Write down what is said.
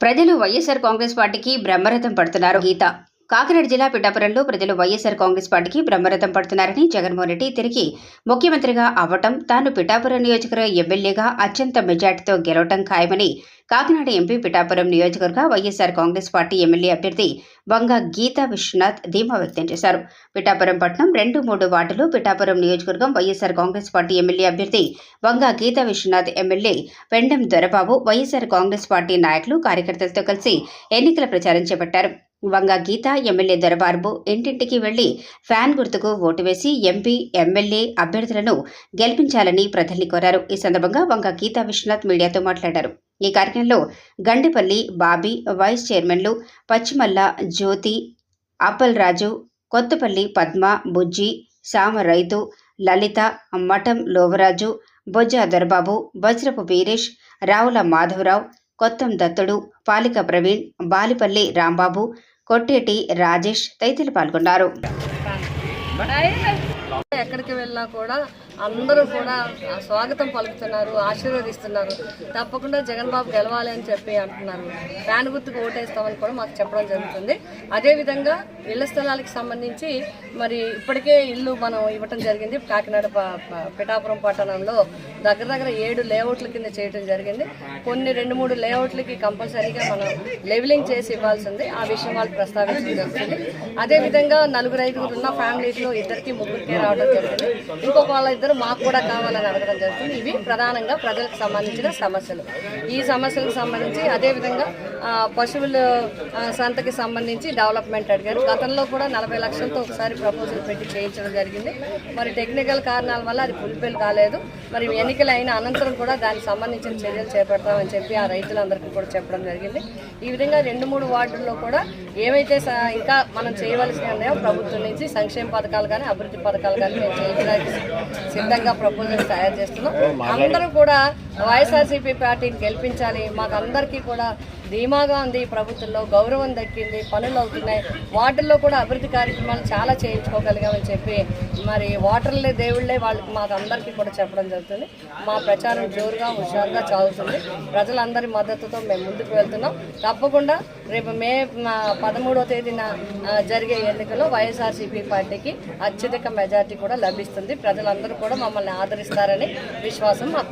ప్రజలు వైఎస్ఆర్ కాంగ్రెస్ పార్టీకి బ్రహ్మరథం పడుతున్నారు. గీత కాకినాడ జిల్లా పిఠాపురంలో ప్రజలు వైఎస్ఆర్ కాంగ్రెస్ పార్టీకి బ్రహ్మరథం పడుతున్నారని జగన్మోహన్ రెడ్డి తిరిగి ముఖ్యమంత్రిగా అవ్వటం, తాను పిఠాపురం నియోజకవర్గ ఎమ్మెల్యేగా అత్యంత మెజార్టీతో గెలవటం ఖాయమని కాకినాడ ఎంపీ పిఠాపురం నియోజకవర్గ వైఎస్ఆర్ కాంగ్రెస్ పార్టీ ఎమ్మెల్యే అభ్యర్థి వంగ గీతా విశ్వనాథ్ ధీమా వ్యక్తం చేశారు. పిఠాపురం పట్టణం 2-3 వార్డులు పిఠాపురం నియోజకవర్గం వైఎస్ఆర్ కాంగ్రెస్ పార్టీ ఎమ్మెల్యే అభ్యర్థి వంగ గీతా విశ్వనాథ్, ఎమ్మెల్యే పెండెం దొరబాబు వైఎస్ఆర్ కాంగ్రెస్ పార్టీ నాయకులు కార్యకర్తలతో కలిసి ఎన్నికల ప్రచారం చేపట్టారు. వంగ గీత ఎమ్మెల్యే దొరబాబు ఇంటింటికి వెళ్లి ఫ్యాన్ గుర్తుకు ఓటు వేసి ఎంపీ, ఎమ్మెల్యే అభ్యర్థులను గెలిపించాలని ప్రజల్ని కోరారు. ఈ సందర్భంగా వంగ గీతా విశ్వనాథ్ మీడియాతో మాట్లాడారు. ఈ కార్యక్రమంలో గండిపల్లి బాబీ, వైస్ చైర్మన్లు పచ్చిమల్ల జ్యోతి, అప్పలరాజు, కొత్తపల్లి పద్మ, బుజ్జి, సామ రైతు, లలిత, మఠం లోవరాజు, బొజ్జ దొరబాబు, వజ్రపు వీరేష్, రావుల మాధవరావు, కొత్తం దత్తుడు, పాలిక ప్రవీణ్, బాలిపల్లి రాంబాబు, కొట్టేటి రాజేష్ తదితరులు పాల్గొన్నారు. ఎక్కడికి వెళ్ళినా కూడా అందరూ కూడా స్వాగతం పలుకుతున్నారు, ఆశీర్వదిస్తున్నారు. తప్పకుండా జగన్ బాబు గెలవాలి అని చెప్పి అంటున్నారు. ఫ్యాన్ గుర్తుకు ఓటేస్తామని కూడా మాకు చెప్పడం జరుగుతుంది. అదేవిధంగా ఇళ్ల స్థలాలకు సంబంధించి మరి ఇప్పటికే ఇల్లు మనం ఇవ్వటం జరిగింది. కాకినాడ పిఠాపురం పట్టణంలో దగ్గర 7 లేఅవుట్ల కింద చేయడం జరిగింది. కొన్ని 2-3 లేఅవుట్లకి కంపల్సరీగా మనం లెవెలింగ్ చేసి ఇవ్వాల్సింది. ఆ విషయం వాళ్ళు ప్రస్తావించడం జరుగుతుంది. అదేవిధంగా 4-5 ఉన్న ఫ్యామిలీస్లో 2-3 రావడం జరిగింది. ఇంకొక వాళ్ళ మాకు కూడా కావాలని అడగడం జరుగుతుంది. ఇవి ప్రధానంగా ప్రజలకు సంబంధించిన సమస్యలు. ఈ సమస్యలకు సంబంధించి అదేవిధంగా పశువుల సంతకి సంబంధించి డెవలప్మెంట్ అడిగారు. గతంలో కూడా 40 లక్షలతో ఒకసారి ప్రపోజల్ పెట్టి చేయించడం జరిగింది. మరి టెక్నికల్ కారణాల వల్ల అది ఫుల్ఫిల్ కాలేదు. మరి ఎన్నికలు అయిన అనంతరం కూడా దానికి సంబంధించిన చర్యలు చేపడతామని చెప్పి ఆ రైతులందరికీ కూడా చెప్పడం జరిగింది. ఈ విధంగా 2-3 వార్డుల్లో కూడా ఏవైతే ఇంకా మనం చేయవలసిన ఉన్నాయో ప్రభుత్వం నుంచి సంక్షేమ పథకాలు కానీ అభివృద్ధి పథకాలు కానీ మేము చేయడానికి సిద్ధంగా ప్రపోజల్స్ తయారు చేస్తున్నాం. అందరూ కూడా వైఎస్ఆర్సీపీ పార్టీని గెలిపించాలి. మాకు అందరికీ కూడా ధీమాగా ఉంది. ప్రభుత్వంలో గౌరవం దక్కింది, పనులు అవుతున్నాయి. వార్డుల్లో కూడా అభివృద్ధి కార్యక్రమాలు చాలా చేయించుకోగలిగామని చెప్పి మరి వాటర్లే దేవుళ్లే వాళ్ళకి మాకు అందరికీ కూడా చెప్పడం జరుగుతుంది. మా ప్రచారం జోరుగా హుషారుగా సాగుతుంది. ప్రజలందరి మద్దతుతో మేము ముందుకు వెళ్తున్నాం. తప్పకుండా రేపు మే 13వ తేదీన జరిగే ఎన్నికల్లో వైఎస్ఆర్సీపీ పార్టీకి అత్యధిక మెజార్టీ కూడా లభిస్తుంది. ప్రజలందరూ కూడా మమ్మల్ని ఆదరిస్తారని విశ్వాసం మాకు.